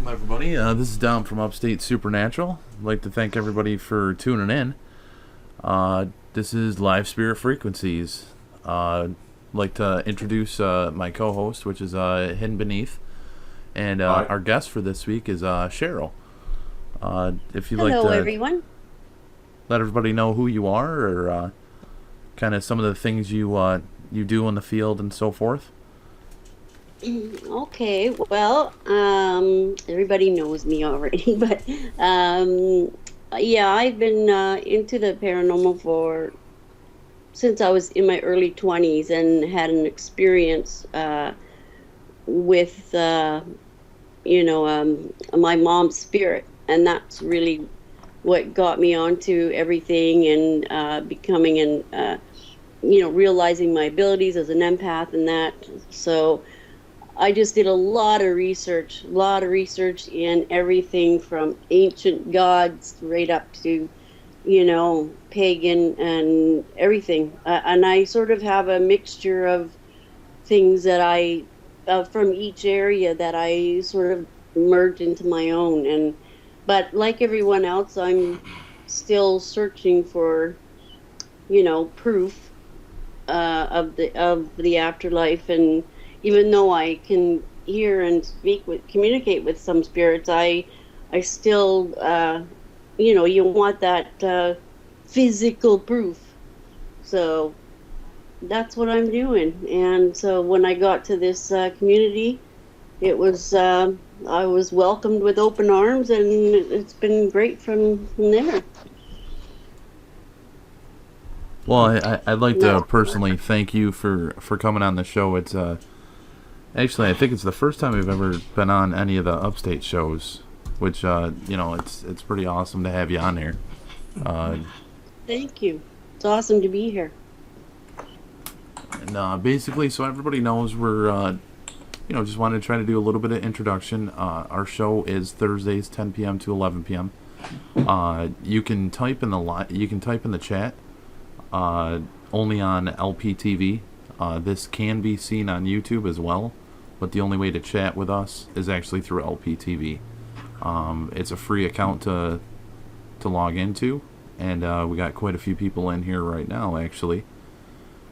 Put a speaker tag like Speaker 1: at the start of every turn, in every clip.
Speaker 1: Welcome, everybody. This is Dom from Upstate Supernatural. I'd like to thank everybody for tuning in. This is Live Spirit Frequencies. I'd like to introduce my co-host, which is Hidden Beneath. And our guest for this week is Cheryl. If you'd like
Speaker 2: Hello,
Speaker 1: to
Speaker 2: everyone.
Speaker 1: let everybody know who you are, or kind of some of the things you do in the field and so forth.
Speaker 2: Okay, well, everybody knows me already, but yeah, I've been into the paranormal for since I was in my early 20s and had an experience with my mom's spirit, and that's really what got me onto everything and becoming an realizing my abilities as an empath and that. So I just did a lot of research, in everything from ancient gods right up to, pagan and everything. And I sort of have a mixture of things that from each area that I sort of merge into my own. But like everyone else, I'm still searching for, proof of the afterlife. And even though I can hear and communicate with some spirits, I still you want that physical proof. So that's what I'm doing. And so when I got to this community, it was I was welcomed with open arms, and it's been great from there.
Speaker 1: Well, I'd like to
Speaker 2: No.
Speaker 1: personally thank you for coming on the show. It's actually, I think it's the first time we've ever been on any of the Upstate shows, which it's pretty awesome to have you on here. Uh,
Speaker 2: Thank you. It's awesome to be here.
Speaker 1: and basically, so everybody knows, we're just wanted to try to do a little bit of introduction. Our show is Thursdays, 10 p.m. to 11 p.m. You can type in the chat. Only on LPTV. This can be seen on YouTube as well, but the only way to chat with us is actually through LPTV. It's a free account to log into, and we got quite a few people in here right now, actually.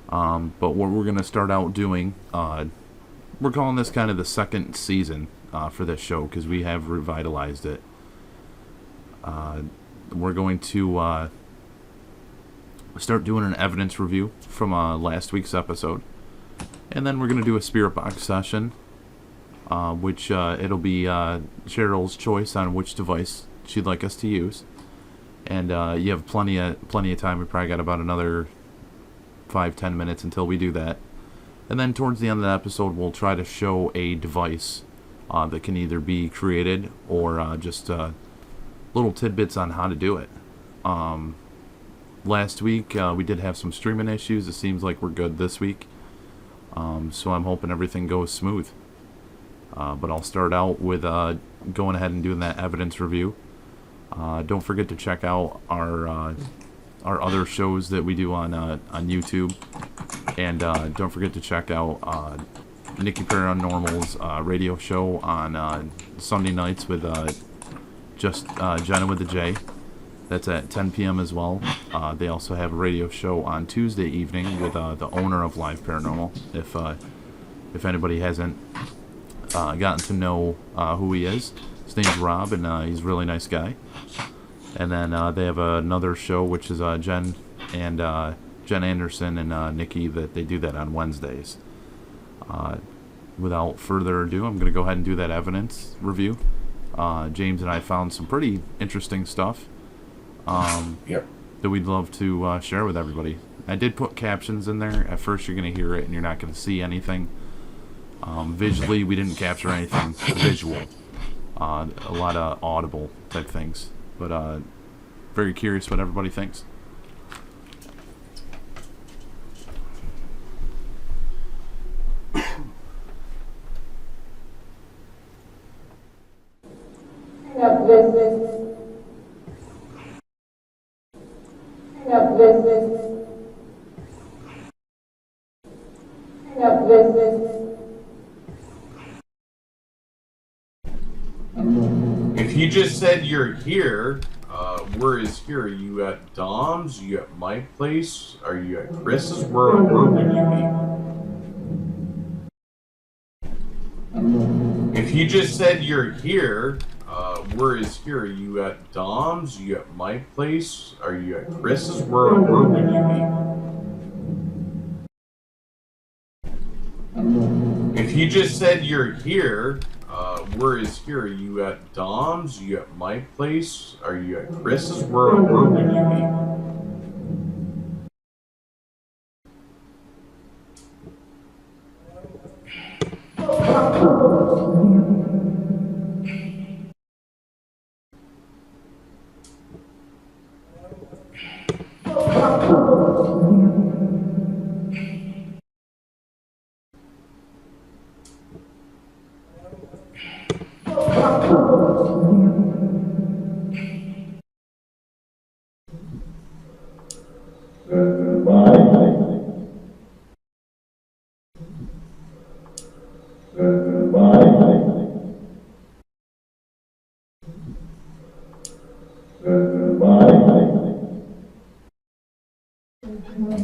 Speaker 1: But what we're going to start out doing, we're calling this kind of the second season for this show, because we have revitalized it. We're going to start doing an evidence review from last week's episode, and then we're going to do a spirit box session, which it'll be Cheryl's choice on which device she'd like us to use. And you have plenty of time. We probably got about another 5-10 minutes until we do that. And then towards the end of the episode, we'll try to show a device that can either be created or just little tidbits on how to do it. Last week, we did have some streaming issues. It seems like we're good this week. So I'm hoping everything goes smooth. But I'll start out with going ahead and doing that evidence review. Don't forget to check out our other shows that we do on YouTube. And don't forget to check out Nikki Paranormal's radio show on Sunday nights with just Jenna with the J. That's at 10 p.m. as well. They also have a radio show on Tuesday evening with the owner of Live Paranormal. If anybody hasn't gotten to know who he is, his name's Rob, and he's a really nice guy. And then they have another show, which is Jen Anderson and Nikki, that they do that on Wednesdays. Without further ado, I'm going to go ahead and do that evidence review. James and I found some pretty interesting stuff. That we'd love to share with everybody. I did put captions in there. At first you're going to hear it and you're not going to see anything. Visually, we didn't capture anything visual. A lot of audible type things. But very curious what everybody thinks.
Speaker 3: Hang up this. Hang up this. Hang up this.
Speaker 1: you just said you're here, where is here? Are you at Dom's? Are you at my place? Are you at Chris's? Where would you be? If you just said you're here, where is here? Are you at Dom's? Are you at my place? Are you at Chris's? Where would you be? If you just said you're here, where is here? Are you at Dom's? Are you at my place? Are you at Chris's? Where would you be?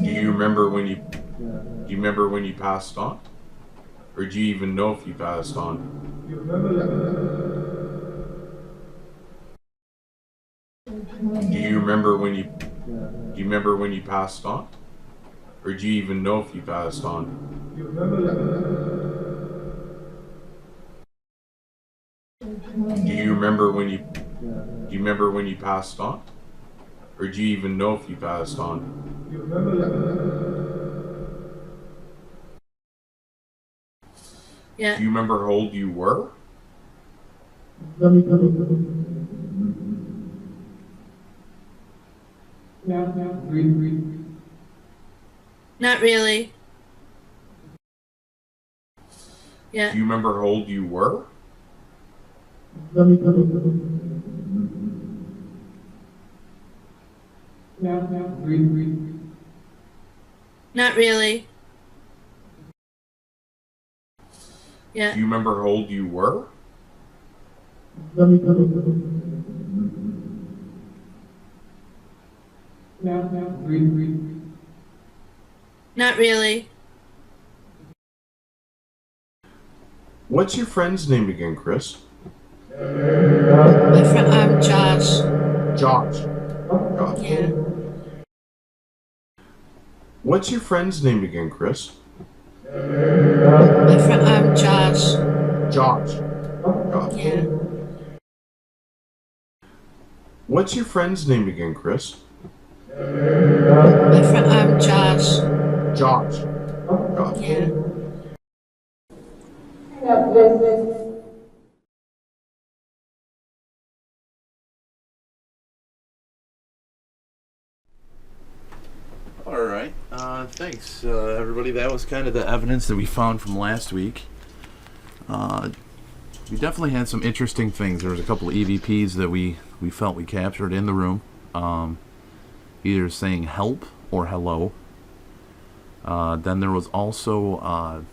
Speaker 1: Do you remember when you passed on? Or do you even know if you passed on? Do you remember when you passed on? Or do you even know if you passed on? Do you remember when you passed on? Or do you even know if you passed on?
Speaker 4: Yeah.
Speaker 1: Do you remember how old you were?
Speaker 4: Not really. Yeah.
Speaker 1: Do you remember how old you were?
Speaker 4: Not really. Yeah.
Speaker 1: Do you remember how old you were?
Speaker 4: Not really.
Speaker 1: What's your friend's name again, Chris?
Speaker 4: My friend, Josh.
Speaker 1: Josh. Josh.
Speaker 4: Yeah.
Speaker 1: What's your friend's name again, Chris?
Speaker 4: My friend, Josh.
Speaker 1: Josh. Josh.
Speaker 4: Yeah.
Speaker 1: What's your friend's name again, Chris?
Speaker 4: My friend, Josh.
Speaker 1: Josh. Josh.
Speaker 4: Yeah.
Speaker 3: Hang up this.
Speaker 1: All right. Thanks, everybody. That was kind of the evidence that we found from last week. We definitely had some interesting things. There was a couple of EVPs that we felt we captured in the room, either saying help or hello. Then there was also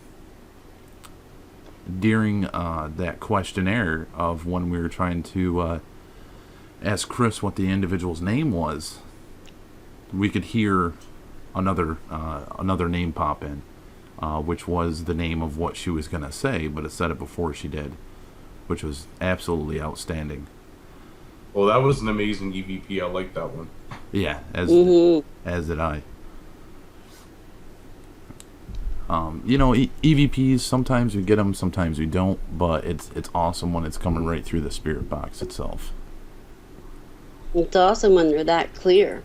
Speaker 1: during that questionnaire of when we were trying to ask Chris what the individual's name was, we could hear another name pop in, which was the name of what she was going to say, but it said it before she did, which was absolutely outstanding. Well, that was an amazing EVP. I like that one. Yeah, as did I. EVPs, sometimes we get them, sometimes we don't, but it's awesome when it's coming right through the spirit box itself.
Speaker 2: It's awesome when they're that clear.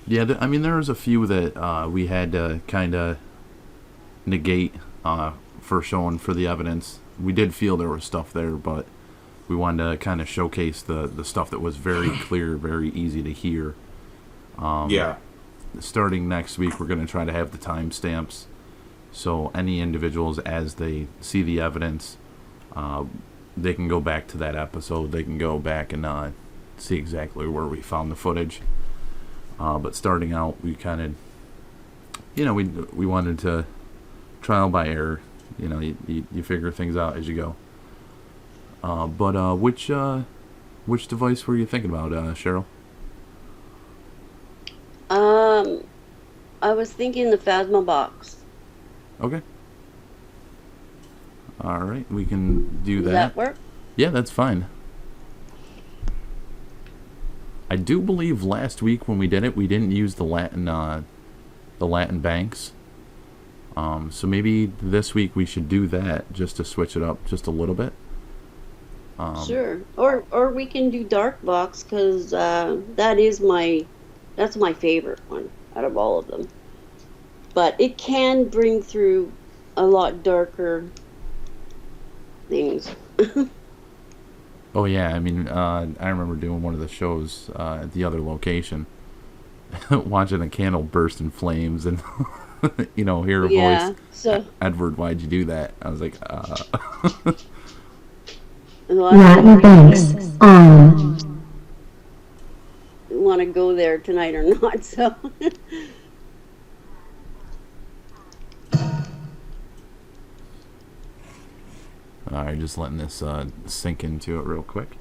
Speaker 1: Yeah, there was a few that we had to kind of negate for showing for the evidence. We did feel there was stuff there, but we wanted to kind of showcase the stuff that was very clear, very easy to hear. Yeah. Starting next week, we're going to try to have the timestamps, so any individuals, as they see the evidence, they can go back to that episode. They can go back and see exactly where we found the footage. But starting out, we kind of, we wanted to trial by error. You figure things out as you go. But which device were you thinking about, Cheryl?
Speaker 2: I was thinking the Phasma box.
Speaker 1: Okay. All right, we can do
Speaker 2: Does
Speaker 1: that.
Speaker 2: that work?
Speaker 1: Yeah, that's fine. I do believe last week when we did it, we didn't use the Latin banks. So maybe this week we should do that just to switch it up just a little bit.
Speaker 2: Sure. Or we can do Dark Box because that's my favorite one out of all of them. But it can bring through a lot darker things.
Speaker 1: Oh yeah, I mean, I remember doing one of the shows at the other location, watching a candle burst in flames, and hear a
Speaker 2: Yeah.
Speaker 1: voice.
Speaker 2: So
Speaker 1: Edward, why'd you do that? I was like,
Speaker 5: Latin banks on.
Speaker 2: want to go there tonight or not? So.
Speaker 1: all right, just letting this sink into it real quick.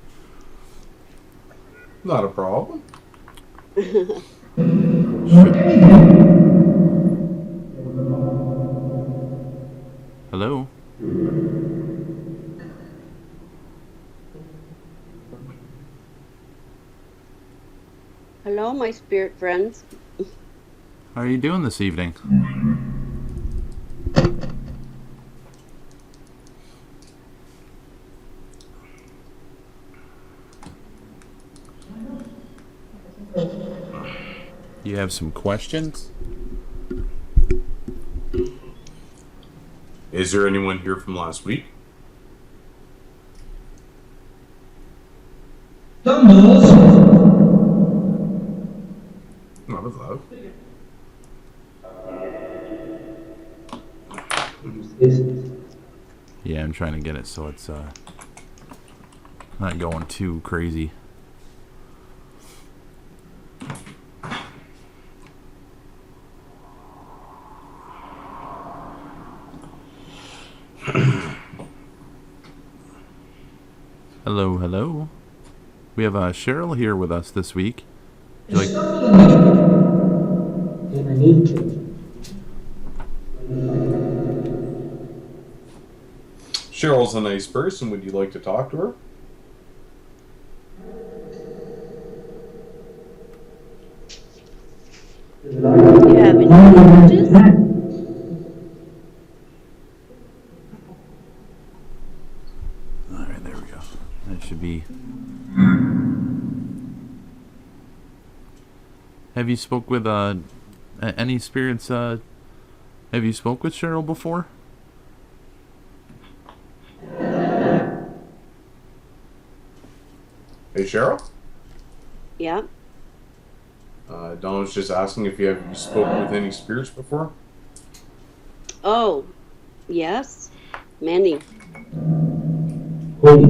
Speaker 6: Not a problem.
Speaker 1: Hello.
Speaker 2: Hello, my spirit friends.
Speaker 1: How are you doing this evening? You have some questions?
Speaker 6: Is there anyone here from last week? Not as loud.
Speaker 1: Yeah, I'm trying to get it so it's not going too crazy. Hello, hello. We have Cheryl here with us this week. Would you like?
Speaker 6: Cheryl's a nice person. Would you like to talk to her?
Speaker 2: Do you have any messages?
Speaker 1: All right, there we go. That should be. Have you spoke with any spirits? Have you spoke with Cheryl before?
Speaker 6: Hey, Cheryl?
Speaker 2: Yeah.
Speaker 6: Don was just asking if you spoke with any spirits before.
Speaker 2: Oh, yes. Many.
Speaker 1: Let's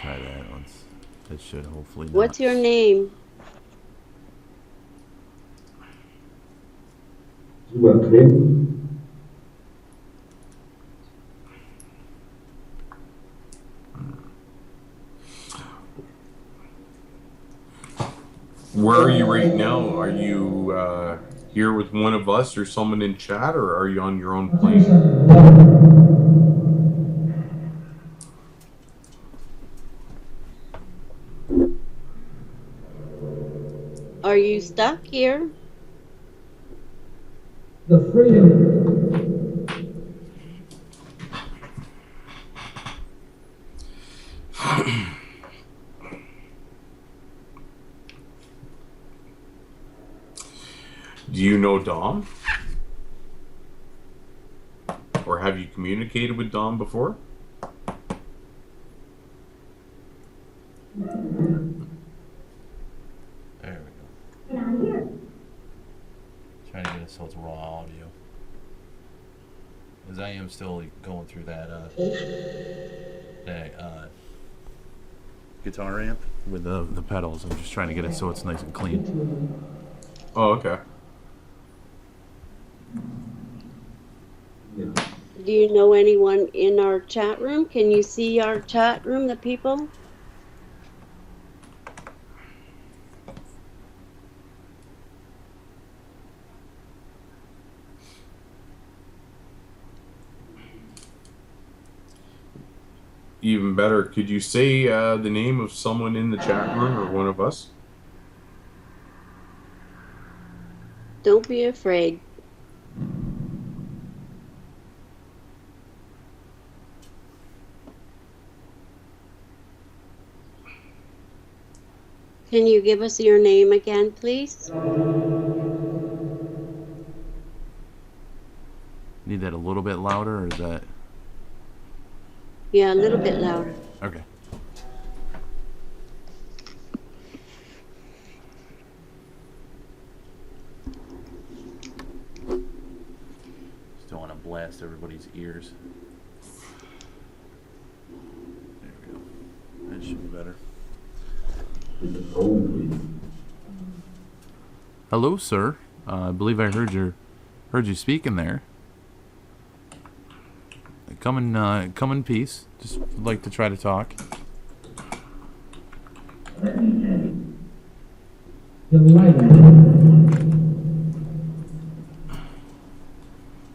Speaker 1: try that once. It should hopefully.
Speaker 2: What's your name?
Speaker 6: Where are you right now? Are you here with one of us or someone in chat, or are you on your own plane?
Speaker 2: Are you stuck here?
Speaker 7: The freedom.
Speaker 6: Do you know Dom? Or have you communicated with Dom before?
Speaker 1: There we go. Trying to get it so it's raw audio. As I am still going through that guitar amp with the pedals. I'm just trying to get it so it's nice and clean.
Speaker 6: Oh, okay.
Speaker 2: Do you know anyone in our chat room? Can you see our chat room, the people?
Speaker 6: Even better, could you say the name of someone in the chat room or one of us?
Speaker 2: Don't be afraid. Can you give us your name again, please?
Speaker 1: Need that a little bit louder, or is that
Speaker 2: Yeah, a little bit louder.
Speaker 1: okay? Just don't want to blast everybody's ears. There we go. That should be better. Hello, sir. I believe I heard you speaking there. Come in peace. Just would like to try to talk.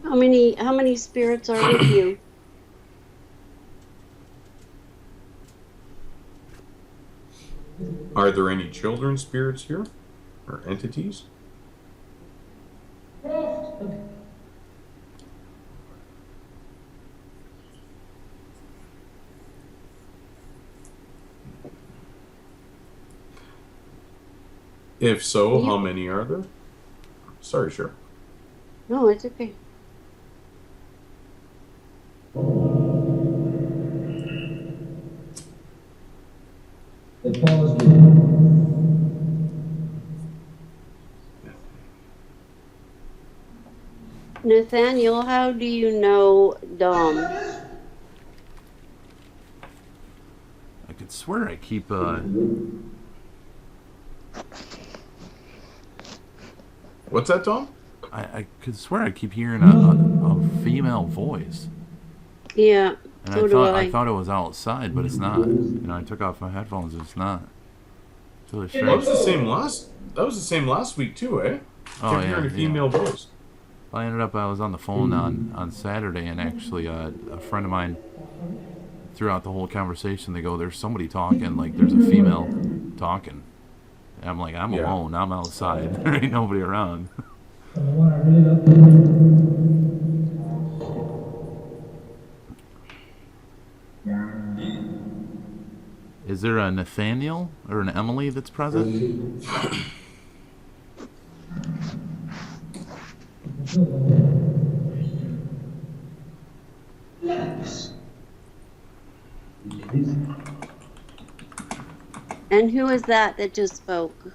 Speaker 2: How many spirits are with you?
Speaker 6: Are there any children spirits here? Or entities? If so, how many are there? Sorry, sure.
Speaker 2: No, it's okay. Nathaniel, how do you know Dom?
Speaker 1: I could swear I keep
Speaker 6: What's that, Tom?
Speaker 1: I could swear I keep hearing a female voice.
Speaker 2: Yeah,
Speaker 1: And
Speaker 2: so do
Speaker 1: I thought it was outside, but it's not. You know, I took off my headphones, it's not. It's really strange.
Speaker 6: That was the same last week too, eh?
Speaker 1: Oh,
Speaker 6: Kept hearing a female voice.
Speaker 1: I was on the phone on Saturday, and actually a friend of mine, throughout the whole conversation, they go, there's somebody talking, like there's a female talking. And I'm like, I'm alone, I'm outside, there ain't nobody around. Is there a Nathaniel or an Emily that's present?
Speaker 2: And who is that just spoke?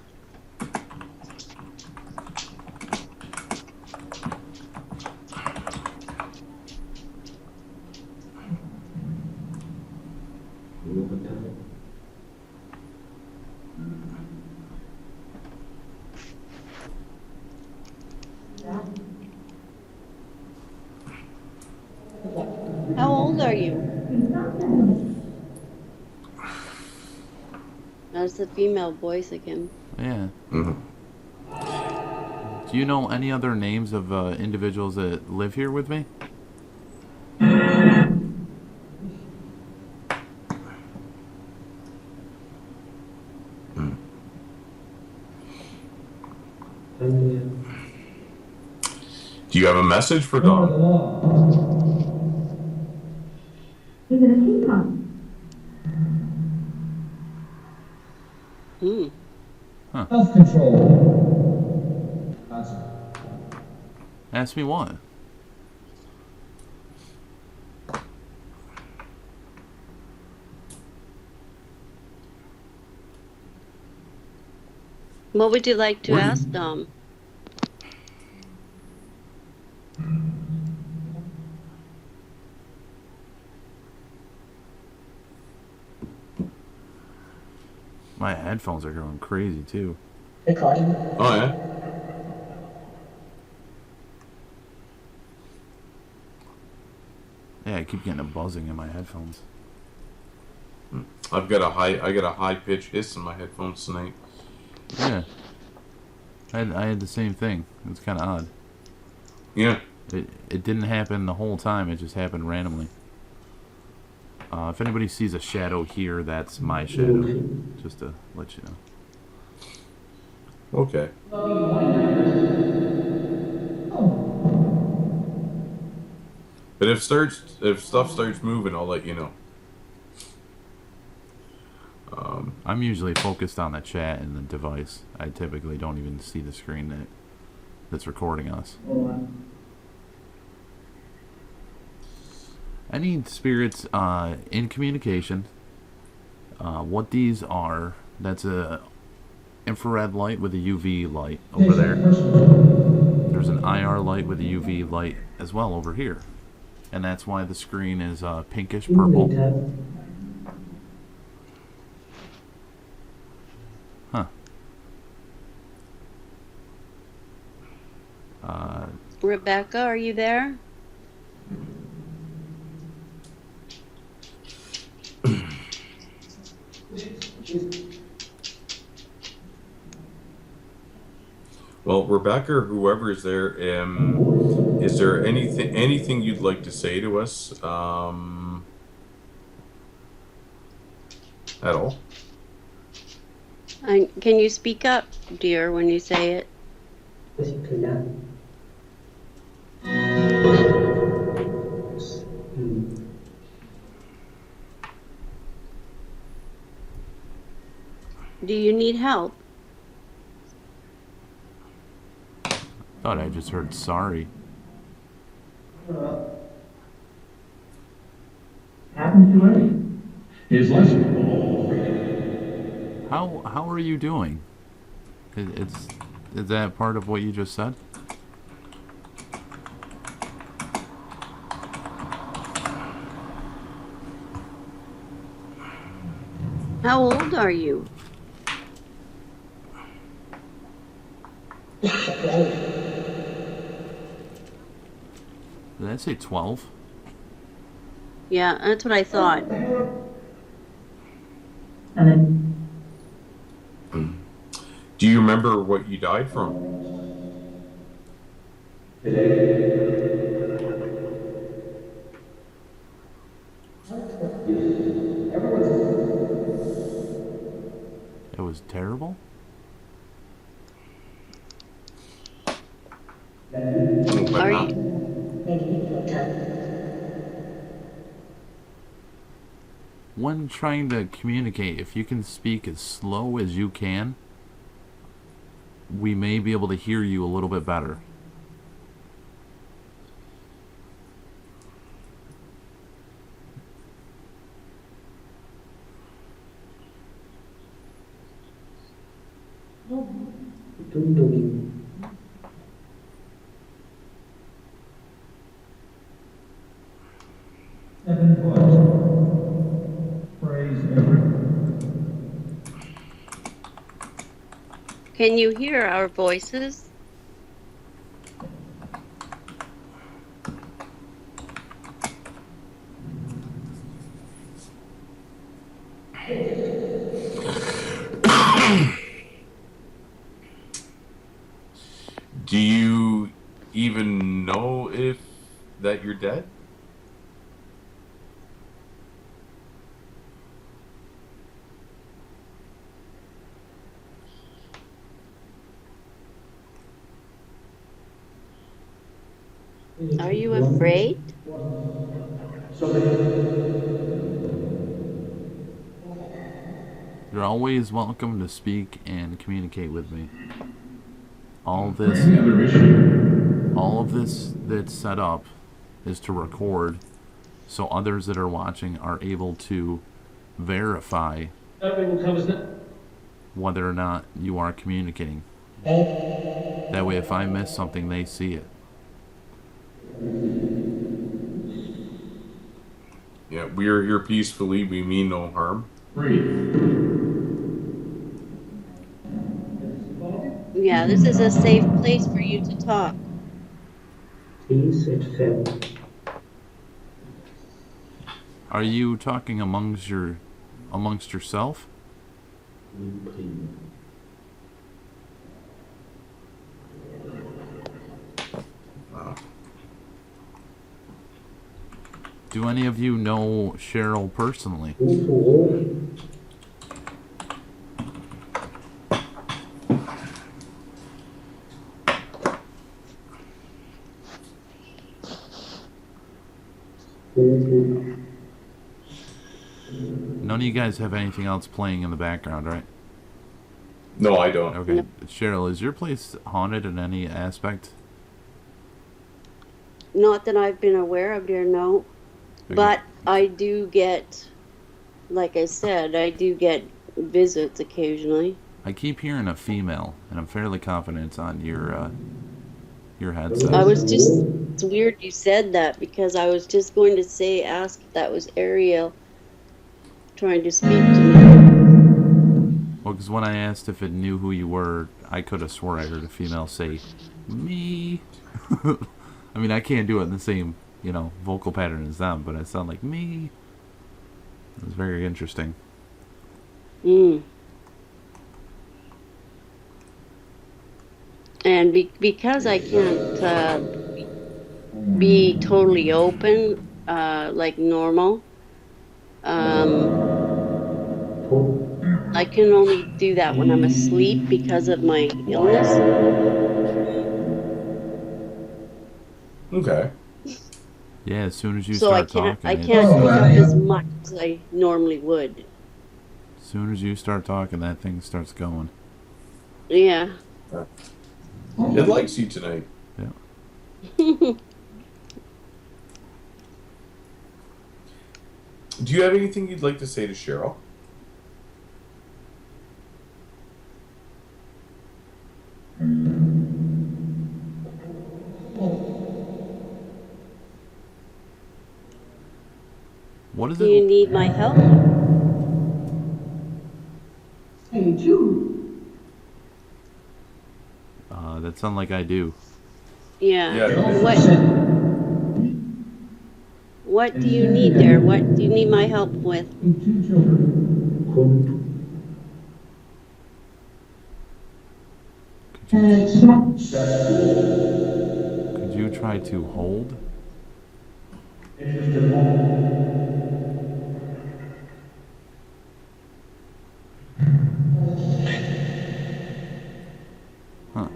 Speaker 2: How old are you? That's the female voice again.
Speaker 1: Yeah. Do you know any other names of individuals that live here with me?
Speaker 6: Do you have a message for Dom?
Speaker 3: Is it a teapot?
Speaker 7: Self-control.
Speaker 1: Ask me what?
Speaker 2: What would you like to ask Dom?
Speaker 1: My headphones are going crazy too.
Speaker 7: Recording.
Speaker 6: Oh yeah.
Speaker 1: Yeah, I keep getting a buzzing in my headphones.
Speaker 6: I got a high pitched hiss in my headphones tonight.
Speaker 1: Yeah. I had the same thing. It's kind of odd.
Speaker 6: Yeah.
Speaker 1: It didn't happen the whole time. It just happened randomly. If anybody sees a shadow here, that's my shadow. Just to let you know.
Speaker 6: Okay. But if stuff starts moving, I'll let you know.
Speaker 1: I'm usually focused on the chat and the device. I typically don't even see the screen that's recording us. Any spirits in communication, what these are, that's a infrared light with a UV light over there. There's an IR light with a UV light as well over here. And that's why the screen is pinkish purple. Huh.
Speaker 2: Rebecca, are you there?
Speaker 6: Well, Rebecca or whoever is there, is there anything you'd like to say to us at all?
Speaker 2: Can you speak up, dear, when you say it? Do you need help?
Speaker 1: Thought I just heard sorry.
Speaker 7: Happened to him? His lesson.
Speaker 1: How are you doing? Is that part of what you just said?
Speaker 2: How old are you?
Speaker 1: Did I say 12?
Speaker 2: Yeah, that's what I thought.
Speaker 7: And then
Speaker 6: Do you remember what you died from?
Speaker 1: It was terrible?
Speaker 6: But
Speaker 2: Are
Speaker 6: not.
Speaker 2: you?
Speaker 1: When trying to communicate, if you can speak as slow as you can, we may be able to hear you a little bit better.
Speaker 7: praise every.
Speaker 2: Can you hear our voices?
Speaker 6: Do you even know if that you're dead?
Speaker 2: Are you afraid?
Speaker 1: You're always welcome to speak and communicate with me. All of this that's set up is to record so others that are watching are able to verify whether or not you are communicating. That way if I miss something, they see it.
Speaker 6: Yeah, we are here peacefully. We mean no harm.
Speaker 7: Breathe.
Speaker 2: Yeah, this is a safe place for you to talk.
Speaker 7: Please sit still.
Speaker 1: Are you talking amongst yourself? Do any of you know Cheryl personally? None of you guys have anything else playing in the background, right?
Speaker 6: No, I don't.
Speaker 1: Okay. Cheryl, is your place haunted in any aspect?
Speaker 2: Not that I've been aware of, dear, no.
Speaker 1: Okay.
Speaker 2: But I do get, like I said, I do get visits occasionally.
Speaker 1: I keep hearing a female, and I'm fairly confident it's on your headset.
Speaker 2: I was just, it's weird you said that because I was just going to ask if that was Ariel trying to speak to me.
Speaker 1: Well, because when I asked if it knew who you were, I could have swore I heard a female say, me. I mean, I can't do it in the same, vocal pattern as them, but I sound like me. It was very interesting.
Speaker 2: And because I can't be totally open like normal, I can only do that when I'm asleep because of my illness.
Speaker 6: Okay.
Speaker 1: Yeah, as soon as you
Speaker 2: So I
Speaker 1: start
Speaker 2: can't
Speaker 1: talking,
Speaker 2: pick up as much as I normally would.
Speaker 1: as soon as you start talking, that thing starts going.
Speaker 2: Yeah.
Speaker 6: It likes you tonight.
Speaker 1: Yeah.
Speaker 6: Do you have anything you'd like to say to Cheryl?
Speaker 1: What is
Speaker 2: Do you
Speaker 1: it?
Speaker 2: need my help?
Speaker 7: Hey, Jude.
Speaker 1: That sound like I do.
Speaker 2: Yeah.
Speaker 6: Yeah.
Speaker 2: What do you need there? What do you need my help with?
Speaker 7: Two children.
Speaker 1: Could you try to hold? Huh.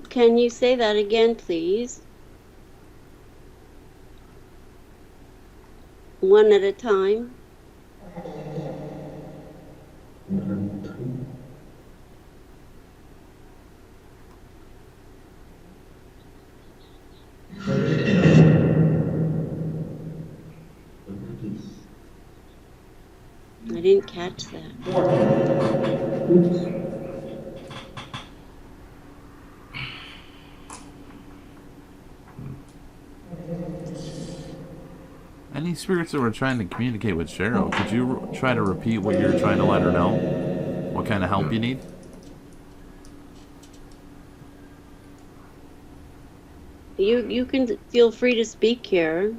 Speaker 2: Can you say that again, please? One at a time. I didn't catch that.
Speaker 1: Any spirits that were trying to communicate with Cheryl, could you try to repeat what you're trying to let her know? What kind of help you need?
Speaker 2: You can feel free to speak here.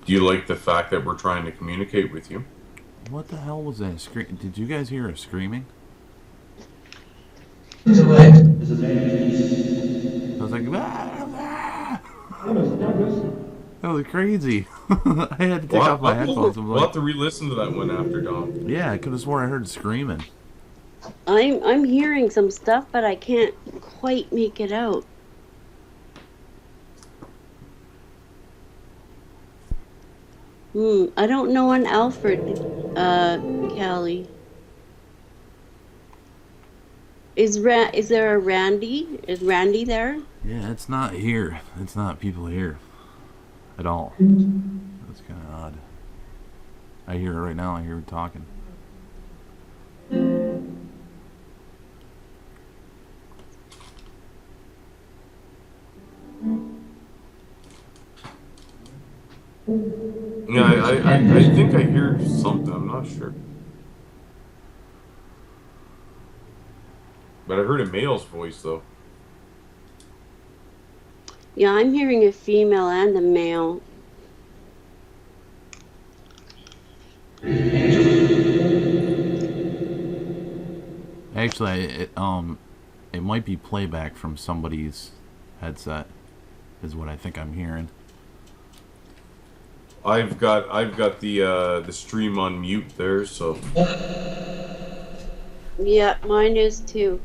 Speaker 6: Do you like the fact that we're trying to communicate with you?
Speaker 1: What the hell was that scream? Did you guys hear her screaming? I was like, that was crazy. I had to take off my headphones. I'm
Speaker 6: We'll have
Speaker 1: like,
Speaker 6: to re-listen to that one after, Dom.
Speaker 1: yeah, I could have sworn I heard screaming.
Speaker 2: I'm hearing some stuff, but I can't quite make it out. I don't know an Alfred, Callie. Is there a Randy? Is Randy there?
Speaker 1: Yeah, it's not here. It's not people here at all. That's kind of odd. I hear it right now. I hear her talking.
Speaker 6: Yeah, I think I hear something. I'm not sure. But I heard a male's voice, though.
Speaker 2: Yeah, I'm hearing a female and a male.
Speaker 1: Actually, it might be playback from somebody's headset, is what I think I'm hearing.
Speaker 6: I've got the stream on mute there, so
Speaker 2: Yeah, mine is too.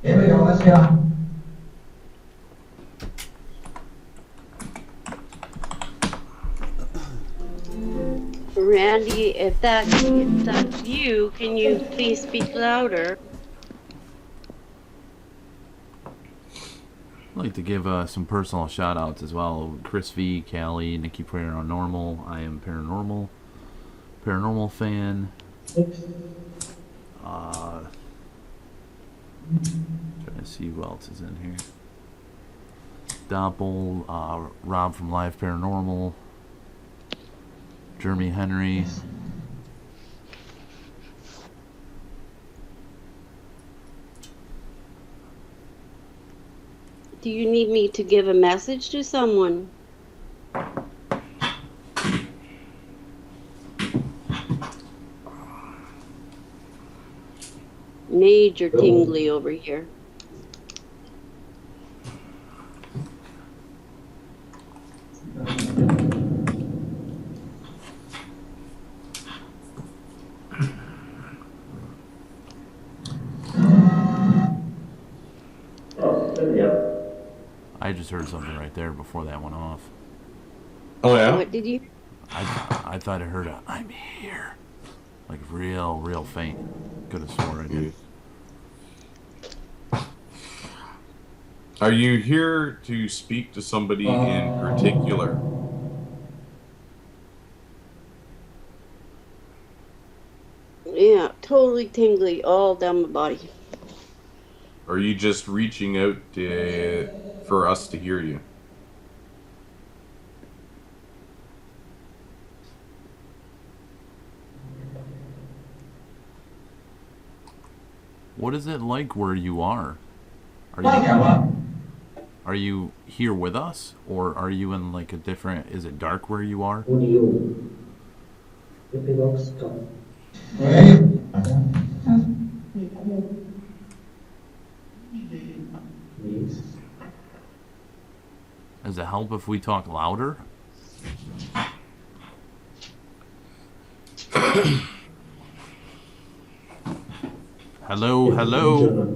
Speaker 7: Here we go, let's go.
Speaker 2: Randy, if that's you, can you please speak louder?
Speaker 1: I'd like to give some personal shout outs as well. Chris V, Callie, Nikki Paranormal, I am Paranormal fan. Trying to see who else is in here. Doppel, Rob from Live Paranormal, Jeremy Henry.
Speaker 2: Do you need me to give a message to someone? Major tingly over here.
Speaker 1: I just heard something right there before that went off.
Speaker 6: oh yeah.
Speaker 2: What did you?
Speaker 1: I thought I heard a "I'm here," like real faint. Could have swore I did.
Speaker 6: Are you here to speak to somebody in particular?
Speaker 2: Yeah, totally tingly all down my body.
Speaker 6: Or are you just reaching out for us to hear you?
Speaker 1: What is it like where you are? Are you here with us, or are you in like a different? Is it dark where you are?
Speaker 7: Audio. Epilogue stop. Yes.
Speaker 1: Does it help if we talk louder? Hello.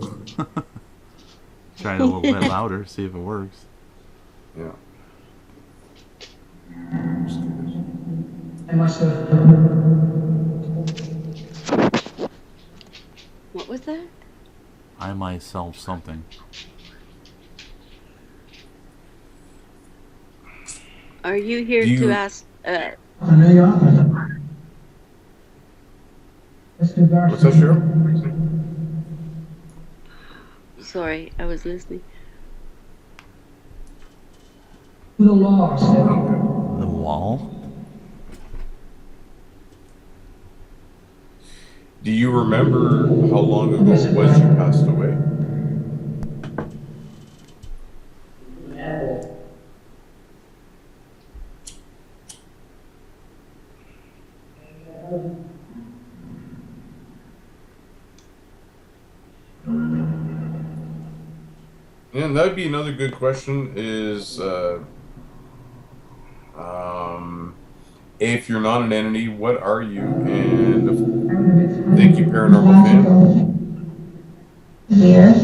Speaker 1: Try it a little bit louder, see if it works.
Speaker 6: Yeah.
Speaker 7: I myself.
Speaker 2: What was that?
Speaker 1: I myself something.
Speaker 2: Are you here
Speaker 6: You-
Speaker 2: to ask?
Speaker 7: I know you are. Let's do that.
Speaker 6: What's that, Cheryl?
Speaker 2: Sorry, I was listening.
Speaker 7: The law said.
Speaker 1: The wall?
Speaker 6: Do you remember how long ago it was you passed away? And that'd be another good question is, if you're not an entity, what are you? And thank you, Paranormal fan.
Speaker 7: Here.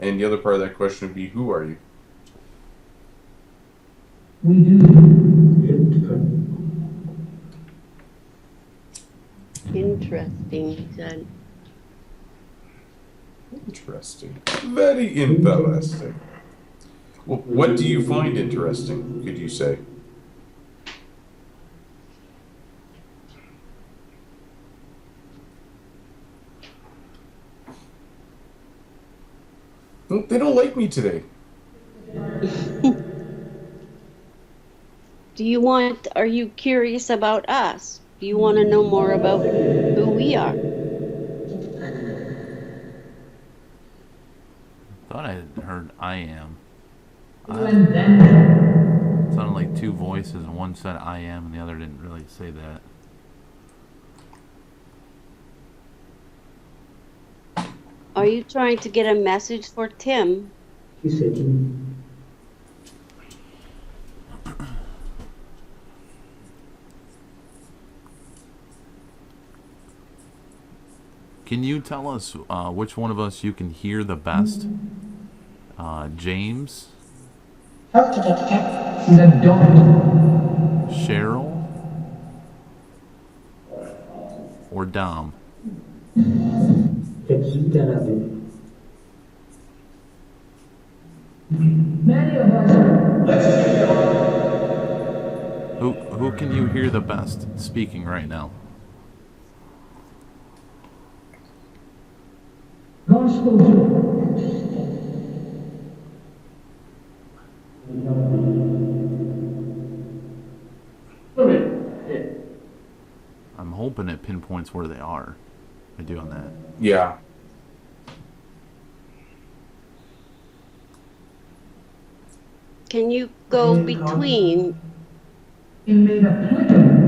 Speaker 6: And the other part of that question would be, who are you?
Speaker 7: We do.
Speaker 2: Interesting, he said.
Speaker 6: Interesting. Very interesting. Well, what do you find interesting, could you say? They don't like me today.
Speaker 2: Are you curious about us? Do you want to know more about who we are?
Speaker 1: Thought I heard I am.
Speaker 7: And then
Speaker 1: It sounded like two voices, and one said I am, and the other didn't really say that.
Speaker 2: Are you trying to get a message for Tim?
Speaker 7: he said to me,
Speaker 1: Can you tell us which one of us you can hear the best? James,
Speaker 7: the dog,
Speaker 1: Cheryl, or Dom?
Speaker 7: many of us,
Speaker 1: Who can you hear the best speaking right now?
Speaker 7: gospel to
Speaker 1: I'm hoping it pinpoints where they are. I do on that.
Speaker 6: Yeah.
Speaker 2: Can you go between?
Speaker 7: it made applicable.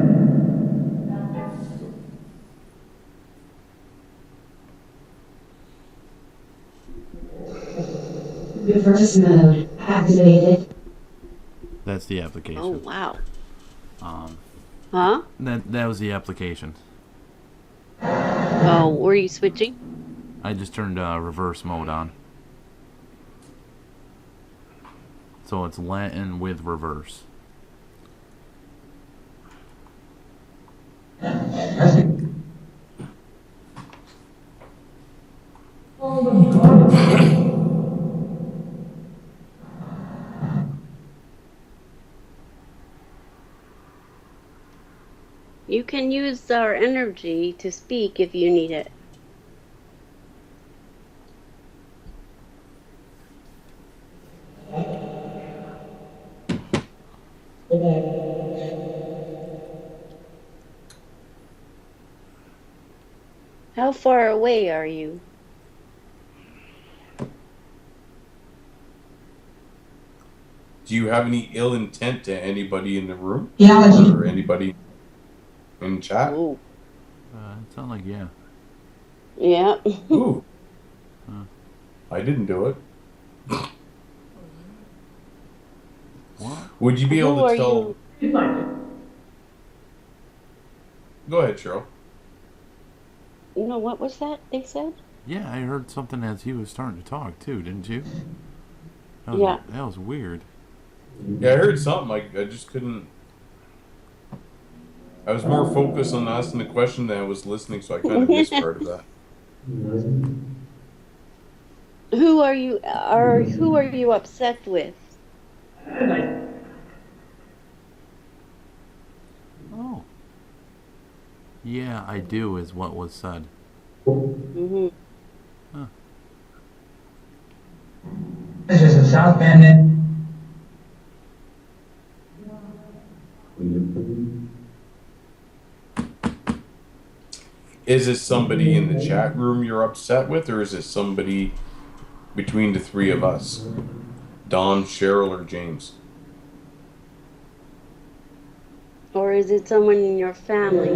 Speaker 5: Reverse mode activated.
Speaker 1: That's the application.
Speaker 2: Oh, wow.
Speaker 1: Um,
Speaker 2: Huh?
Speaker 1: that was the application.
Speaker 2: Oh, were you switching?
Speaker 1: I just turned reverse mode on. So it's Latin with reverse.
Speaker 7: All the garbage.
Speaker 2: You can use our energy to speak if you need it. How far away are you?
Speaker 6: Do you have any ill intent to anybody in the room?
Speaker 7: Yeah,
Speaker 6: Or anybody in chat?
Speaker 2: Oh,
Speaker 1: It sounds like, yeah.
Speaker 2: yeah.
Speaker 6: Ooh.
Speaker 1: Huh.
Speaker 6: I didn't do it.
Speaker 1: What?
Speaker 6: Would you be
Speaker 2: Who
Speaker 6: able
Speaker 2: are
Speaker 6: to tell? Go ahead, Cheryl.
Speaker 2: No, what was that they said?
Speaker 1: Yeah, I heard something as he was starting to talk too, didn't you? That was,
Speaker 2: Yeah.
Speaker 1: That was weird.
Speaker 6: Yeah, I heard something. I just couldn't. I was more focused on asking the question than I was listening, so I kind of missed part of that.
Speaker 2: Who are you upset with?
Speaker 1: Oh. Yeah, I do, is what was said.
Speaker 2: Mm-hmm.
Speaker 7: This is a South Bend.
Speaker 6: Is it somebody in the chat room you're upset with, or is it somebody between the three of us? Dom, Cheryl, or James?
Speaker 2: Or is it someone in your family?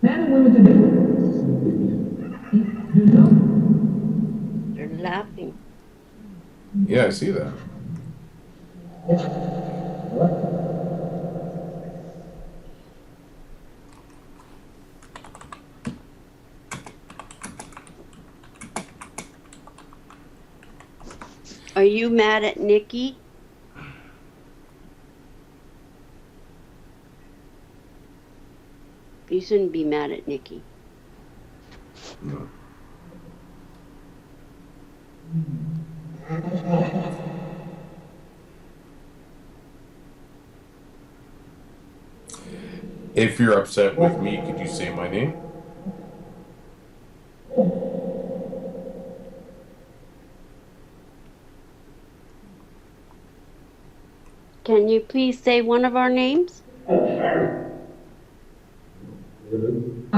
Speaker 7: Men and women today. You know?
Speaker 2: They're laughing.
Speaker 6: Yeah, I see that.
Speaker 2: Are you mad at Nikki? You shouldn't be mad at Nikki.
Speaker 6: If you're upset with me, could you say my name?
Speaker 2: Can you please say one of our names?
Speaker 7: A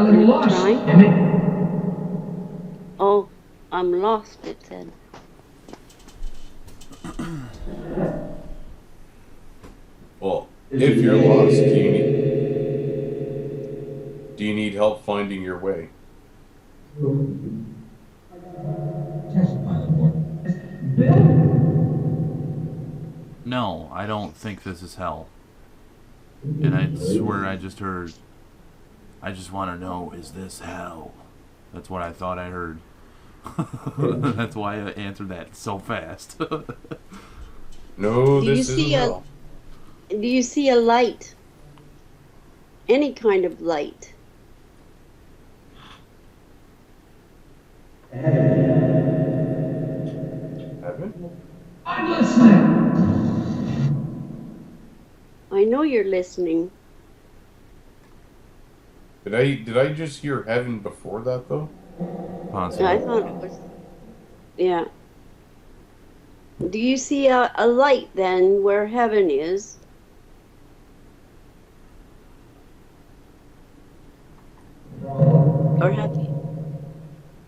Speaker 7: little lost,
Speaker 2: Trying?
Speaker 7: Emmett.
Speaker 2: Oh, I'm lost, it said.
Speaker 6: Well, if you're lost, do you need help finding your way?
Speaker 7: Testify, Lord. Bill?
Speaker 1: No, I don't think this is hell. And I swear I just heard, I just want to know, is this hell? That's what I thought I heard. That's why I answered that so fast.
Speaker 6: No,
Speaker 2: Do you
Speaker 6: this isn't
Speaker 2: see a-
Speaker 6: hell.
Speaker 2: Do you see a light? Any kind of light?
Speaker 6: Heaven?
Speaker 7: I'm listening.
Speaker 2: I know you're listening.
Speaker 6: Did I just hear heaven before that though?
Speaker 1: Possibly.
Speaker 2: I thought it was. Yeah. Do you see a light then where heaven is? Or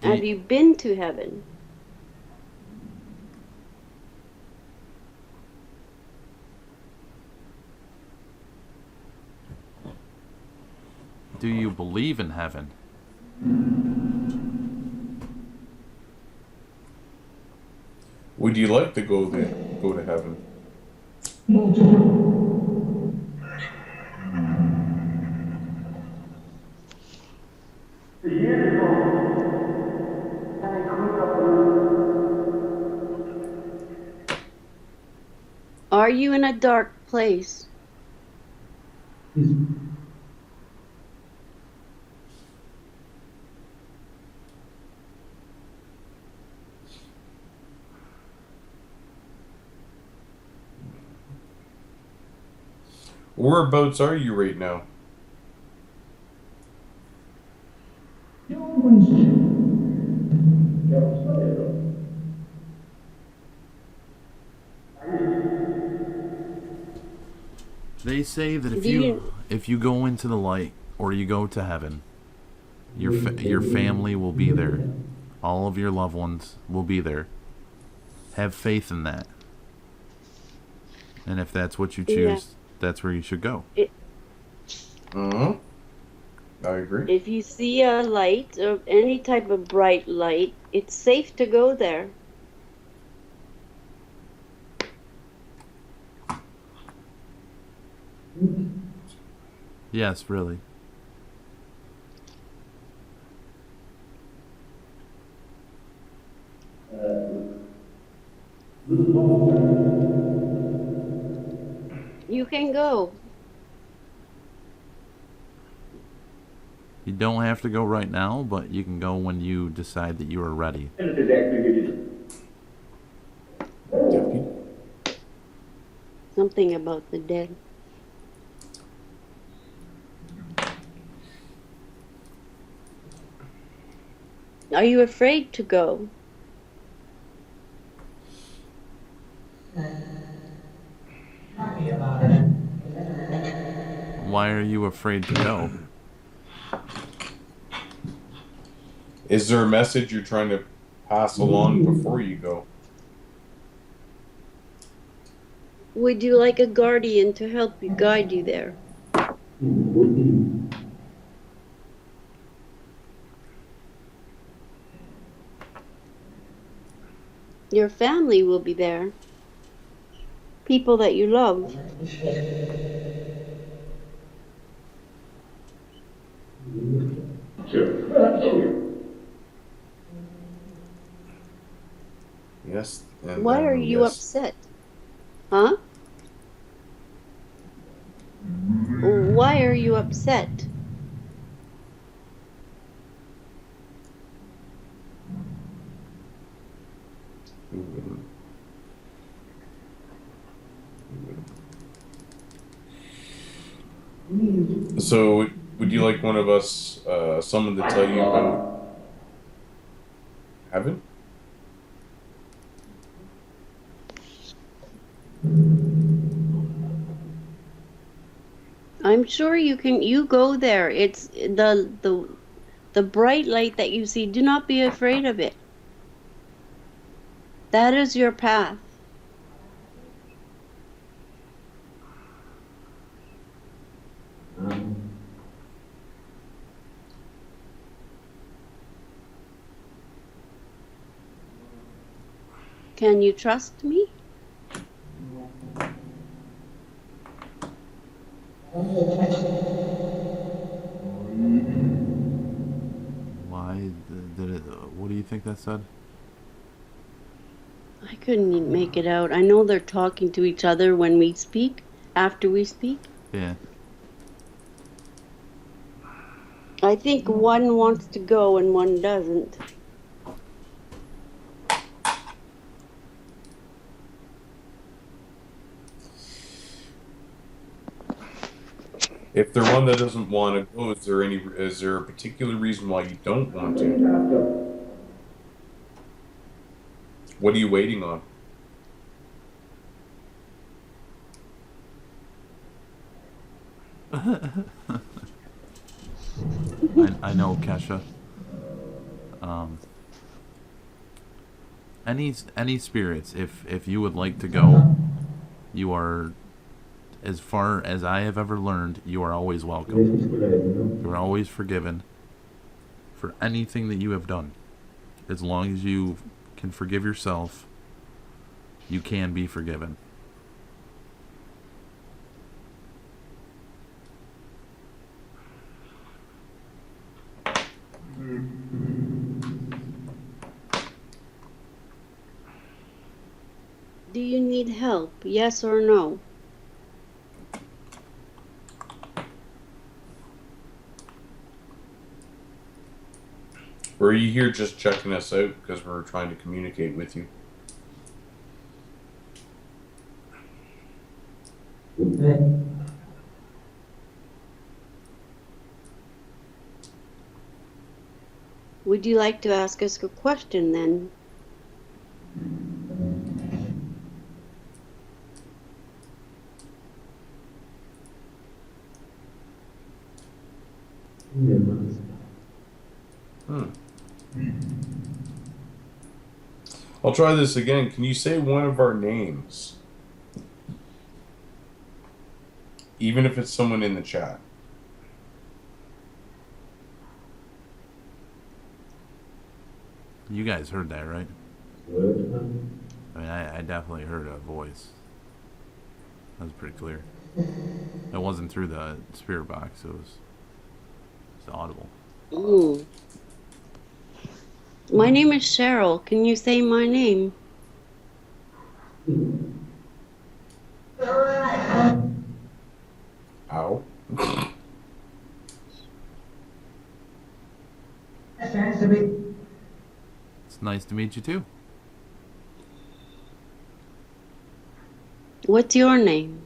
Speaker 2: have you been to heaven?
Speaker 1: Do you believe in heaven?
Speaker 6: Would you like to go to heaven?
Speaker 2: Are you in a dark place?
Speaker 6: Whereabouts are you right now?
Speaker 1: They say that if
Speaker 2: Do
Speaker 1: you go into the light or you go to heaven, your family will be there. All of your loved ones will be there. Have faith in that. And if that's what you choose,
Speaker 2: Yeah.
Speaker 1: that's where you should go.
Speaker 6: Mm-hmm. I agree.
Speaker 2: If you see a light or any type of bright light, it's safe to go there.
Speaker 1: Yes, really.
Speaker 2: You can go.
Speaker 1: You don't have to go right now, but you can go when you decide that you are ready.
Speaker 6: Deputy?
Speaker 2: Something about the dead. Are you afraid to go?
Speaker 7: Happy about it.
Speaker 1: Why are you afraid to go?
Speaker 6: Is there a message you're trying to pass along before you go?
Speaker 2: Would you like a guardian to help you guide you there? Your family will be there. People that you love.
Speaker 6: Yes. And
Speaker 2: Why are you
Speaker 6: yes.
Speaker 2: upset? Huh? Why are you upset?
Speaker 6: So, would you like one of us, someone to tell you about heaven?
Speaker 2: I'm sure you can. You go there. It's the bright light that you see. Do not be afraid of it. That is your path. Can you trust me?
Speaker 1: Why did it? What do you think that said?
Speaker 2: I couldn't make it out. I know they're talking to each other when we speak, after we speak.
Speaker 1: Yeah.
Speaker 2: I think one wants to go and one doesn't.
Speaker 6: If they're one that doesn't want to go, is there a particular reason why you don't want to? What are you waiting on?
Speaker 1: I know, Kesha. Any spirits, if you would like to go, you are, as far as I have ever learned, you are always welcome. You are always forgiven for anything that you have done. As long as you can forgive yourself, you can be forgiven.
Speaker 2: Do you need help? Yes or no?
Speaker 6: Or are you here just checking us out because we're trying to communicate with you?
Speaker 2: Would you like to ask us a question then?
Speaker 6: I'll try this again. Can you say one of our names? Even if it's someone in the chat.
Speaker 1: You guys heard that, right? I mean, I definitely heard a voice. That was pretty clear. It wasn't through the spirit box. It was audible.
Speaker 2: Ooh. My name is Cheryl. Can you say my name?
Speaker 6: Ow.
Speaker 7: Chance to be.
Speaker 1: It's nice to meet you too.
Speaker 2: What's your name?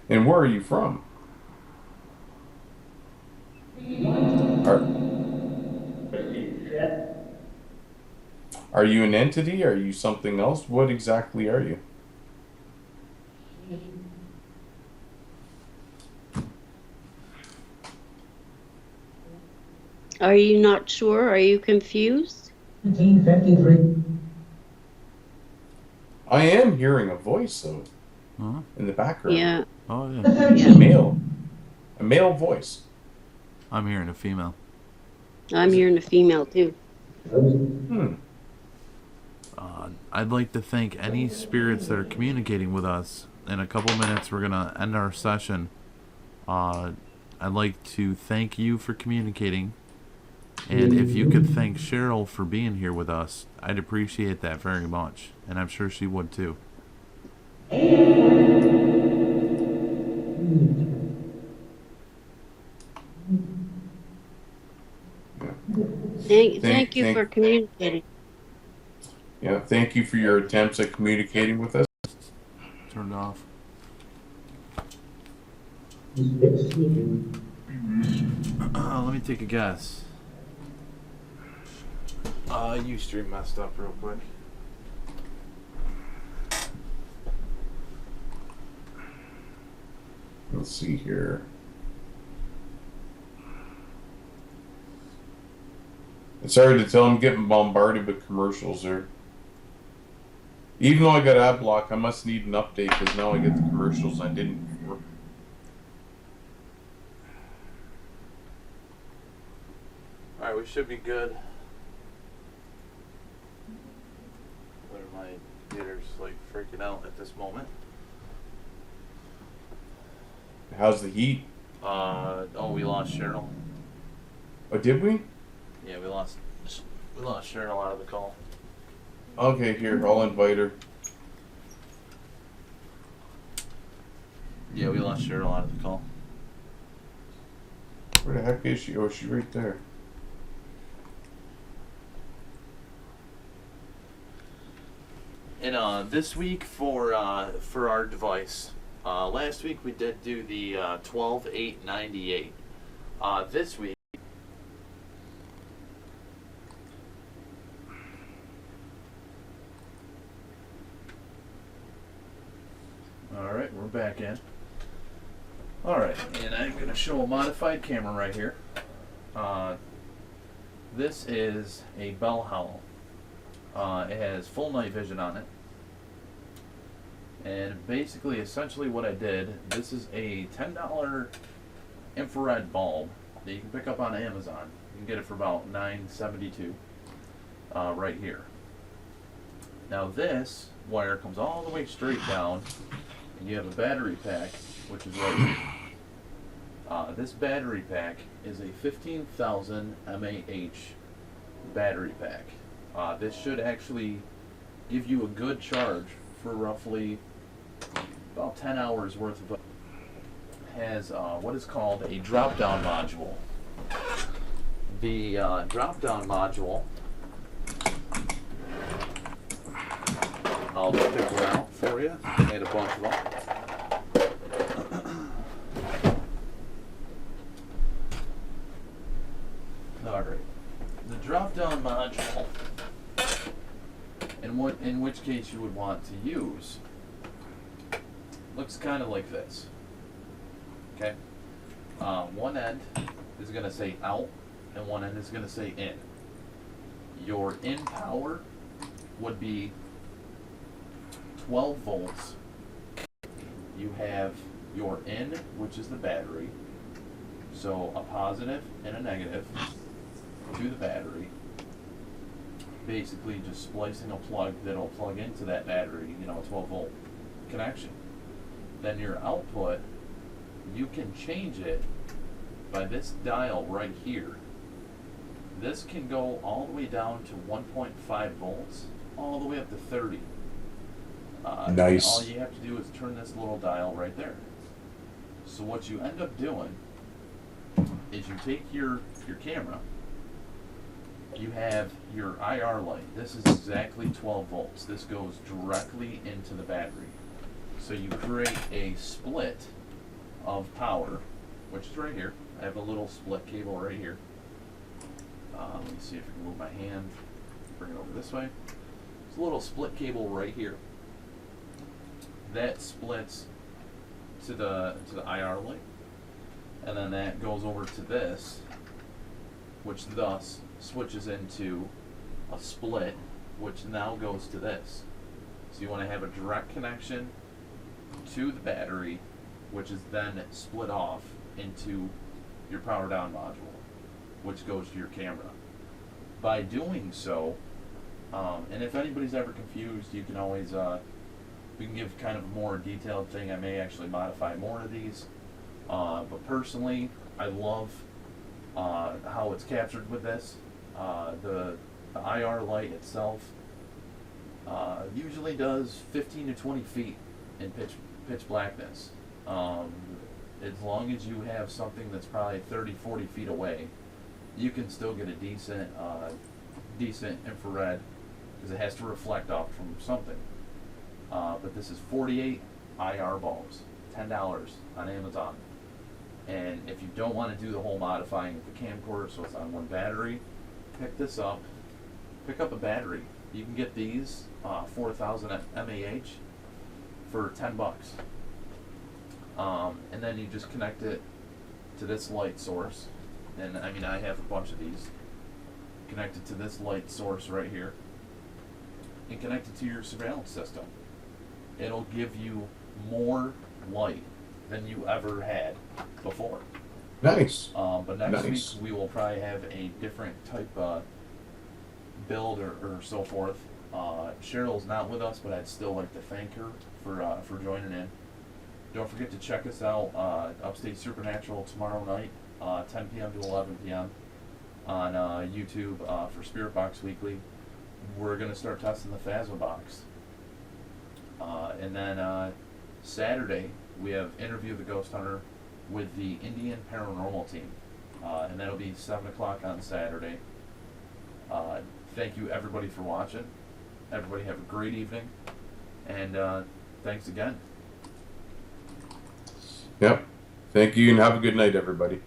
Speaker 6: And where are you from? Are you an entity? Are you something else? What exactly are you?
Speaker 2: Are you not sure? Are you confused?
Speaker 7: 1953.
Speaker 6: I am hearing a voice though
Speaker 1: Huh?
Speaker 6: in the background.
Speaker 2: Yeah.
Speaker 1: Oh yeah.
Speaker 6: A male voice.
Speaker 1: I'm hearing a female.
Speaker 2: I'm hearing a female too.
Speaker 1: I'd like to thank any spirits that are communicating with us. In a couple minutes, we're gonna end our session. I'd like to thank you for communicating, and if you could thank Cheryl for being here with us, I'd appreciate that very much, and I'm sure she would too.
Speaker 2: Thank you for communicating.
Speaker 6: Yeah, thank you for your attempts at communicating with us.
Speaker 1: Turned off. Let me take a guess. Ustream messed up real quick.
Speaker 6: Let's see here. It's hard to tell. I'm getting bombarded with commercials there. Even though I got ad block, I must need an update because now I get the commercials I didn't before.
Speaker 1: Alright, we should be good. Where my computer's like freaking out at this moment.
Speaker 6: How's the heat?
Speaker 1: We lost Cheryl.
Speaker 6: Oh, did we?
Speaker 1: Yeah, we lost Cheryl out of the call.
Speaker 6: Okay, here, I'll invite her.
Speaker 1: Yeah, we lost Cheryl out of the call.
Speaker 6: Where the heck is she? Oh, she's right there.
Speaker 1: And this week for our device, last week we did do the 12.898. This week. Alright, we're back in. Alright, and I'm going to show a modified camera right here. This is a bell howl. It has full night vision on it. And basically, essentially what I did, this is a $10 infrared bulb that you can pick up on Amazon. You can get it for about $9.72 right here. Now this wire comes all the way straight down, and you have a battery pack, which is right here. This battery pack is a 15,000 mAh battery pack. This should actually give you a good charge for roughly about 10 hours worth of. Has what is called a drop-down module. The drop-down module, I'll pick one out for you. Made a bunch of them. Alright. The drop-down module, in which case you would want to use, looks kind of like this. Okay? One end is going to say out, and one end is going to say in. Your in power would be 12 volts. You have your in, which is the battery, so a positive and a negative to the battery, basically just splicing a plug that'll plug into that battery, you know, a 12 volt connection. Then your output, you can change it by this dial right here. This can go all the way down to 1.5 volts, all the way up to 30.
Speaker 6: Nice.
Speaker 1: All you have to do is turn this little dial right there. So what you end up doing is you take your camera, you have your IR light. This is exactly 12 volts. This goes directly into the battery. So you create a split of power, which is right here. I have a little split cable right here. Let me see if I can move my hand, bring it over this way. It's a little split cable right here. That splits to the IR light, and then that goes over to this, which thus switches into a split, which now goes to this. So you want to have a direct connection to the battery, which is then split off into your power down module, which goes to your camera. By doing so, and if anybody's ever confused, you can always we can give kind of a more detailed thing. I may actually modify more of these, but personally, I love how it's captured with this. The IR light itself usually does 15 to 20 feet in pitch blackness. As long as you have something that's probably 30, 40 feet away, you can still get a decent infrared because it has to reflect off from something. But this is 48 IR bulbs, $10 on Amazon. And if you don't want to do the whole modifying of the camcorder, so it's on one battery, pick this up. Pick up a battery. You can get these 4,000 mAh for $10. And then you just connect it to this light source. And I mean, I have a bunch of these. Connect it to this light source right here. And connect it to your surveillance system. It'll give you more light than you ever had before.
Speaker 6: Nice.
Speaker 1: But next
Speaker 6: Nice.
Speaker 1: week we will probably have a different type build or so forth. Cheryl's not with us, but I'd still like to thank her for joining in. Don't forget to check us out, Upstate Supernatural tomorrow night, 10 p.m. to 11 p.m. on YouTube for Spirit Box Weekly. We're going to start testing the Phasma Box. And then Saturday, we have Interview of the Ghost Hunter with the Indian Paranormal team. And that'll be 7 o'clock on Saturday. Thank you, everybody, for watching. Everybody have a great evening. And thanks again.
Speaker 6: Yep. Thank you, and have a good night, everybody.